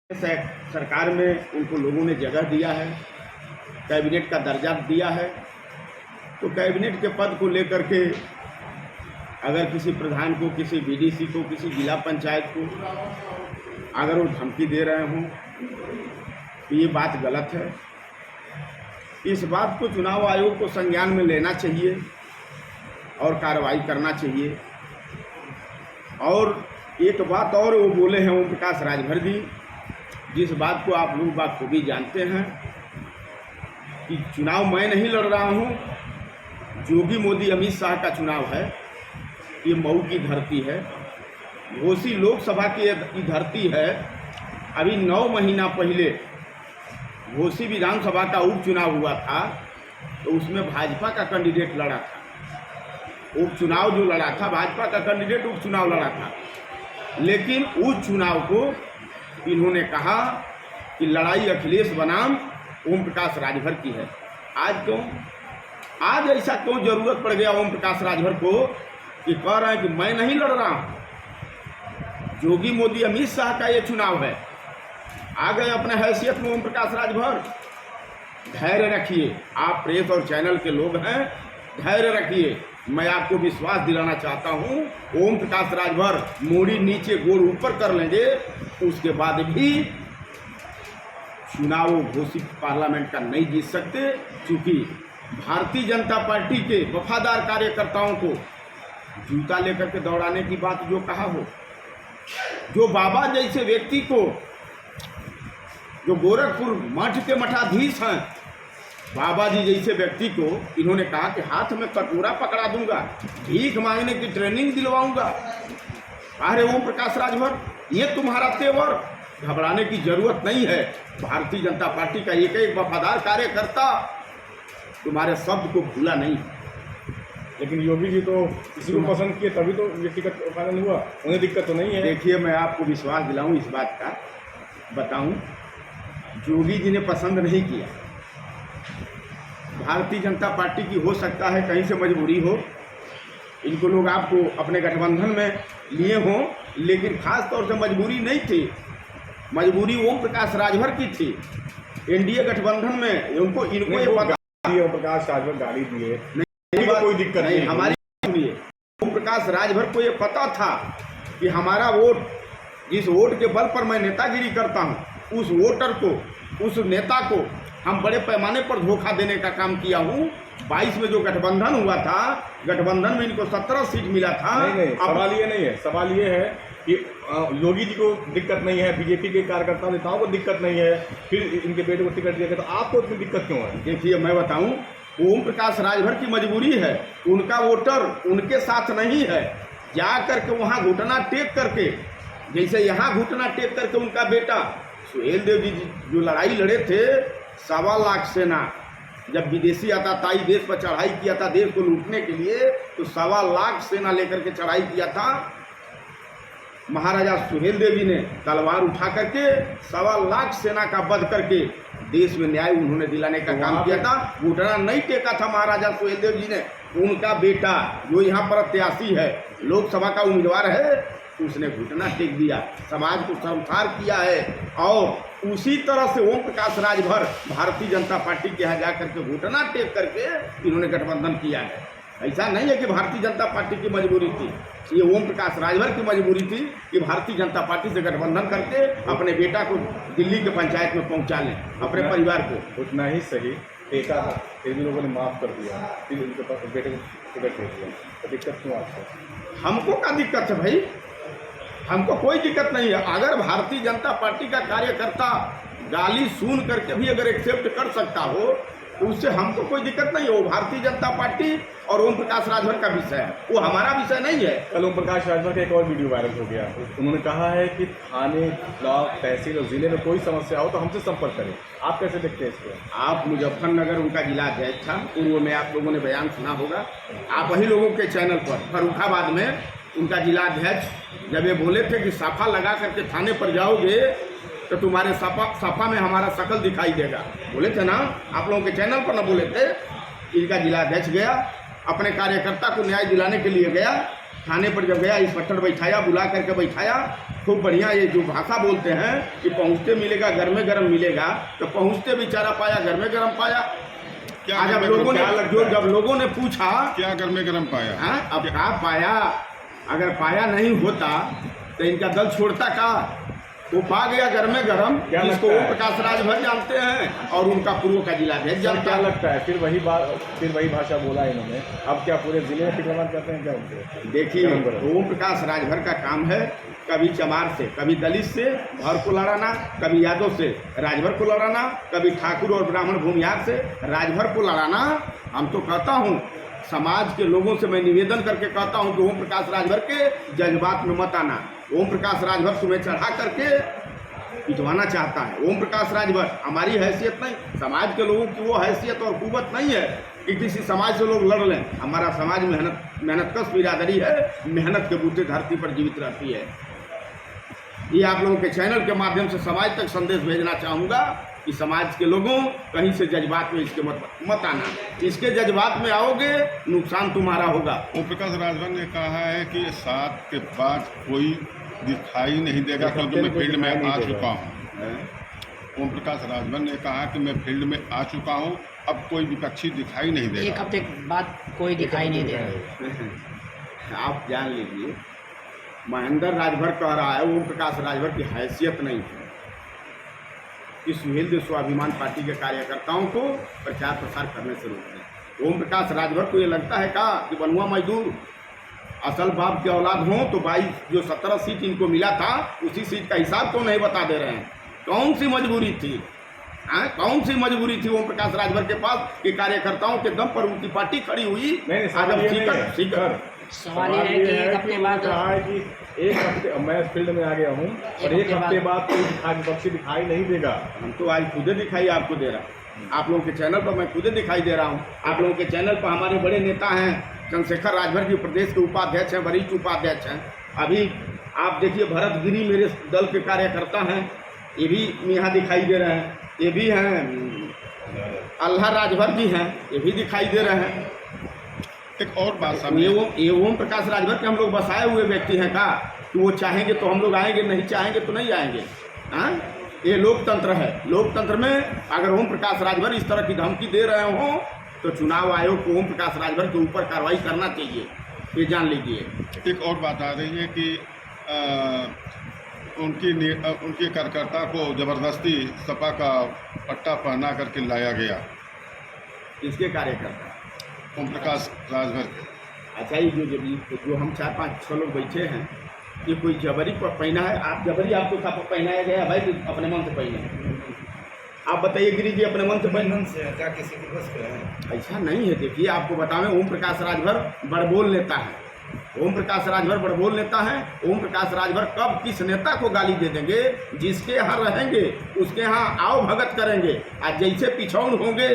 सरकार में उनको लोगों ने जगह दिया है, कैबिनेट का दर्जा दिया है। तो कैबिनेट के पद को लेकर के अगर किसी प्रधान को, किसी बीडीसी को, किसी जिला पंचायत को अगर वो धमकी दे रहे हों तो ये बात गलत है। इस बात को चुनाव आयोग को संज्ञान में लेना चाहिए और कार्रवाई करना चाहिए। और एक बात और वो बोले हैं ओम प्रकाश राजभर जी, जिस बात को आप लोग बाखूबी जानते हैं कि चुनाव मैं नहीं लड़ रहा हूँ, योगी मोदी अमित शाह का चुनाव है। ये मऊ की धरती है, घोसी लोकसभा की धरती है। अभी 9 महीना पहले घोसी विधानसभा का उपचुनाव हुआ था, तो उसमें भाजपा का कैंडिडेट लड़ा था। उपचुनाव जो लड़ा था, भाजपा का कैंडिडेट उपचुनाव लड़ा था, लेकिन उस चुनाव को इन्होंने कहा कि लड़ाई अखिलेश बनाम ओम प्रकाश राजभर की है। आज ऐसा क्यों जरूरत पड़ गया ओम प्रकाश राजभर को कि कह रहे हैं कि मैं नहीं लड़ रहा हूँ, योगी मोदी अमित शाह का ये चुनाव है। आ गए अपने हैसियत में ओम प्रकाश राजभर। धैर्य रखिए, आप प्रेस और चैनल के लोग हैं, धैर्य रखिए। मैं आपको विश्वास दिलाना चाहता हूं, ओम प्रकाश राजभर मोड़ी नीचे गोड़ ऊपर कर लेंगे, उसके बाद भी चुनाव घोषित पार्लियामेंट का नहीं जीत सकते। क्योंकि भारतीय जनता पार्टी के वफादार कार्यकर्ताओं को जूता लेकर के दौड़ाने की बात जो कहा हो, जो बाबा जैसे व्यक्ति को, जो गोरखपुर मठ के मठाधीश हैं, बाबा जी जैसे व्यक्ति को इन्होंने कहा कि हाथ में कटोरा पकड़ा दूंगा, भीख मांगने की ट्रेनिंग दिलवाऊंगा। अरे ओम प्रकाश राजभर, ये तुम्हारा तेवर, घबराने की जरूरत नहीं है। भारतीय जनता पार्टी का एक वफादार कार्यकर्ता तुम्हारे शब्द को भूला नहीं। लेकिन योगी जी तो किसी को पसंद किए तभी तो व्यक्तिगत फाइनल हुआ, उन्हें दिक्कत तो नहीं है। देखिए, मैं आपको विश्वास दिलाऊं, इस बात का बताऊं, योगी जी ने पसंद नहीं किया। भारतीय जनता पार्टी की हो सकता है कहीं से मजबूरी हो, इनको लोग आपको अपने गठबंधन में लिए हों, लेकिन खास तौर से मजबूरी नहीं थी। मजबूरी ओम प्रकाश राजभर की थी। एनडीए गठबंधन में इनको ये पता, ओम प्रकाश राजभर गाड़ी दिए, कोई दिक्कत नहीं। हमारी सुनिए, ओम प्रकाश राजभर को ये पता था कि हमारा वोट, जिस वोट के बल पर मैं नेतागिरी करता हूँ, उस वोटर को, उस नेता को हम बड़े पैमाने पर धोखा देने का काम किया हूँ। 22 में जो गठबंधन हुआ था, गठबंधन में इनको 17 सीट मिला था। नहीं, सवाल ये नहीं है। सवाल ये है कि योगी जी को दिक्कत नहीं है, बीजेपी के कार्यकर्ता नेताओं को दिक्कत नहीं है, फिर इनके बेटे को टिकट दिया गया, तो आपको इतनी दिक्कत क्यों है? देखिए, मैं बताऊं, ओम प्रकाश राजभर की मजबूरी है, उनका वोटर उनके साथ नहीं है। जा करके वहाँ घुटना टेक करके, जैसे यहाँ घुटना टेक करके उनका बेटा सुहेल देव जी जो लड़ाई लड़े थे, 1.25 लाख सेना, जब विदेशी आतताई देश पर चढ़ाई किया था देश को लूटने के लिए, तो 1.25 लाख सेना लेकर के चढ़ाई किया था। महाराजा सुहेल देव जी ने तलवार उठा करके 1.25 लाख सेना का वध करके देश में न्याय उन्होंने दिलाने का काम किया था। घुटना नहीं टेका था महाराजा सुहेल देव जी ने। उनका बेटा जो यहाँ पर प्रत्याशी है, लोकसभा का उम्मीदवार है, उसने घुटना टेक दिया, समाज को शर्मसार किया है। और उसी तरह से ओम प्रकाश राजभर भारतीय जनता पार्टी के यहाँ जाकर के घुटना टेक करके इन्होंने गठबंधन किया है। ऐसा नहीं है कि भारतीय जनता पार्टी की मजबूरी थी, ये ओम प्रकाश राजभर की मजबूरी थी कि भारतीय जनता पार्टी से गठबंधन करके अपने बेटा को दिल्ली के पंचायत में पहुंचा लें, अपने परिवार को। उतना ही सही टेका था, फिर भी लोगों ने माफ़ कर दिया, फिर उनके पास बेटे को टिकट दे दिया, तो दिक्कत क्यों आपको? हमको क्या दिक्कत है भाई? हमको कोई दिक्कत नहीं है। अगर भारतीय जनता पार्टी का कार्यकर्ता गाली सुन करके भी अगर एक्सेप्ट कर सकता हो, तो उससे हमको कोई दिक्कत नहीं है। वो भारतीय जनता पार्टी और ओम प्रकाश राजभर का विषय है, वो हमारा विषय नहीं है। कल ओम प्रकाश राजभर का एक और वीडियो वायरल हो गया। उन्होंने कहा है कि थाने, ब्लॉक, तहसील और जिले में कोई समस्या हो तो हमसे संपर्क करें। आप कैसे देखते हैं इसको? आप मुजफ्फरनगर उनका जिला अध्यक्ष था, पूर्व में आप लोगों ने बयान सुना होगा, आप वही लोगों के चैनल पर। फर्रुखाबाद में उनका जिला अध्यक्ष जब ये बोले थे कि साफा लगा करके थाने पर जाओगे तो तुम्हारे साफा में हमारा शकल दिखाई देगा, बोले थे ना, आप लोगों के चैनल पर ना बोले थे। इनका जिला अध्यक्ष गया, अपने कार्यकर्ता को न्याय दिलाने के लिए गया, थाने पर जब गया, इंस्पेक्टर बैठाया, बुला करके बैठाया, खूब बढ़िया ये जो भाषा बोलते हैं कि पहुँचते मिलेगा घर में गरम मिलेगा, तो पहुँचते बेचारा पाया घर में गरम पाया। क्या आज घर अब में लोगों गरम- ने क्या लगता है? जब लोगों ने पूछा, क्या घर में गरम पाया? हाँ अब क्या पाया, अगर पाया नहीं होता तो इनका दल छोड़ता का, वो पा गया घर में गरम, क्या जिसको लगता ओम है? प्रकाश राजभर जानते हैं और उनका पूर्व का जिलाध्यक्ष सर जानता क्या है। लगता है फिर वही बात, फिर वही भाषा बोला इन्होंने, अब क्या पूरे जिले में टिकलवान करते हैं क्या उनको? देखिए, गरम गरम। ओम प्रकाश राजभर का काम है कभी चमार से, कभी दलित से भर को लड़ाना, कभी यादव से राजभर को लड़ाना, कभी ठाकुर और ब्राह्मण भूमिहार से राजभर को लड़ाना। हम तो कहता हूँ, समाज के लोगों से मैं निवेदन करके कहता हूँ कि ओम प्रकाश राजभर के जज्बात में मत आना। ओम प्रकाश राजभर तुम्हें चढ़ा करके पिटवाना चाहता है। ओम प्रकाश राजभर हमारी हैसियत नहीं, समाज के लोगों की वो हैसियत और कुव्वत नहीं है कि किसी समाज से लोग लड़ लें। हमारा समाज मेहनतकश बिरादरी है, मेहनत के बूते धरती पर जीवित रहती है। ये आप लोगों के चैनल के माध्यम से समाज तक संदेश भेजना चाहूँगा कि समाज के लोगों कहीं से जज्बात में इसके मत आना। इसके जज्बात में आओगे, नुकसान तुम्हारा होगा। ओम प्रकाश राजभर ने कहा है कि 7 के बाद कोई दिखाई नहीं देगा, क्योंकि मैं फील्ड में आ चुका हूँ। ओम प्रकाश राजभर ने कहा कि मैं फील्ड में आ चुका हूँ, अब कोई विपक्षी दिखाई नहीं एक देगा। हफ्ते बाद कोई दिखाई नहीं दे रहा। आप जान लीजिए, महेंद्र राजभर कह रहा है ओम प्रकाश राजभर की हैसियत नहीं है कि सुहेल स्वाभिमान पार्टी के कार्यकर्ताओं को प्रचार प्रसार करने से रोक दें। ओम प्रकाश राजभर को ये लगता है का कि बनुआ मजदूर असल बाप के औलाद हों तो 22 जो 17 सीट इनको मिला था, उसी सीट का हिसाब तो नहीं बता दे रहे हैं। कौन सी मजबूरी थी? कौन सी मजबूरी थी ओम प्रकाश राजभर के पास कि कार्यकर्ताओं के दम पर उनकी पार्टी खड़ी हुई? नहीं, आज अब सवाल ये है कि एक हफ्ते बाद कहा है कि एक हफ्ते, मैं फील्ड में आ गया हूँ और एक हफ्ते बाद कोई विपक्षी दिखाई नहीं देगा। हम तो आज खुदे दिखाई आपको दे रहा हूँ, आप लोगों के चैनल पर मैं खुदे दिखाई दे रहा हूँ। आप लोगों के चैनल पर हमारे बड़े नेता हैं, चंद्रशेखर राजभर जी प्रदेश के उपाध्यक्ष हैं, वरिष्ठ उपाध्यक्ष हैं। अभी आप देखिए भरत गिरी मेरे दल के कार्यकर्ता हैं, ये भी यहाँ दिखाई दे रहे हैं। ये भी हैं अल्लाह राजभर जी हैं, ये भी दिखाई दे रहे हैं। एक और बात सामने, ये ओम प्रकाश राजभर के हम लोग बसाए हुए व्यक्ति हैं का कि वो चाहेंगे तो हम लोग आएंगे, नहीं चाहेंगे तो नहीं आएंगे। हाँ, ये लोकतंत्र है। लोकतंत्र में अगर ओम प्रकाश राजभर इस तरह की धमकी दे रहे हों तो चुनाव आयोग को ओम प्रकाश राजभर के ऊपर कार्रवाई करना चाहिए, ये जान लीजिए। एक और बात आ रही है कि उनके कार्यकर्ता को जबरदस्ती सपा का पट्टा पहना करके लाया गया। किसके कार्यकर्ता? ओम प्रकाश राजभर के। अच्छा, ये जो हम 4-5-6 लोग बैठे हैं, ये कोई जबरी पर पहना है? आप जबरी आपको पहनाया गया है भाई, अपने मन से पहने? आप बताइए गिरी जी, अपने मन से पहन से क्या किसी की बस पे है? ऐसा नहीं है। देखिए आपको बतावें, ओम प्रकाश राजभर बड़बोल नेता है। ओम प्रकाश राजभर बड़बोल नेता है। ओम प्रकाश राजभर कब किस नेता को गाली दे देंगे? जिसके यहाँ रहेंगे उसके यहाँ आओ भगत करेंगे। आज जैसे पिछौन होंगे,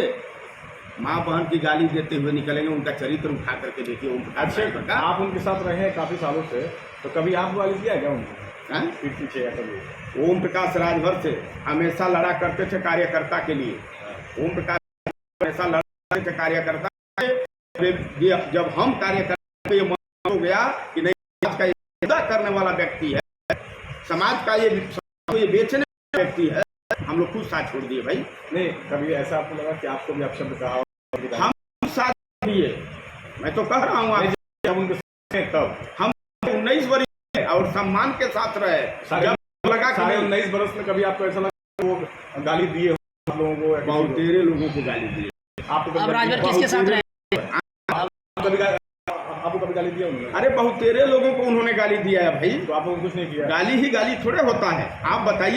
माँ बहन की गाली देते हुए निकलेंगे। उनका चरित्र उठा करके देखिए ओम प्रकाश राजभर का। आप उनके साथ रहे हैं काफ़ी सालों से, तो कभी आप गाली दिया क्या उनको हाँ? पीठ पीछे या कभी? ओम प्रकाश राजभर से हमेशा लड़ा करते थे कार्यकर्ता के लिए। ओम प्रकाश हमेशा लड़ा करते थे कार्यकर्ता के लिए। जब हम कार्यकर्ता को ये मान हो गया कि नहीं, समाज का ये मुद्दा करने वाला व्यक्ति है, समाज का ये बेचने वाला व्यक्ति है, हम लोग खुद साथ छोड़ दिए भाई। नहीं, कभी ऐसा आपको लगा कि आपको भी अपशब्द कहा हो? हम साथ दिए, मैं तो कह रहा हूँ आप, जब उनके साथ हैं तब हम 19 वर्ष और सम्मान के साथ रहे। जब लगा कि साढ़े नहीं, 19 बरस में कभी आपको ऐसा लगा वो गाली दिए हो आप लोगों को? बहुत तेरे लोगों को गाली दिए। आपको अब राजभर किसके साथ रहे? आपको कभी गाली दिया उन्होंने? अरे बहुत तेरे लोगों को उन्होंने गाली दिया है भाई। तो आप लोगों ने कुछ नहीं किया? गाली ही गाली थोड़े होता है। आप बताइए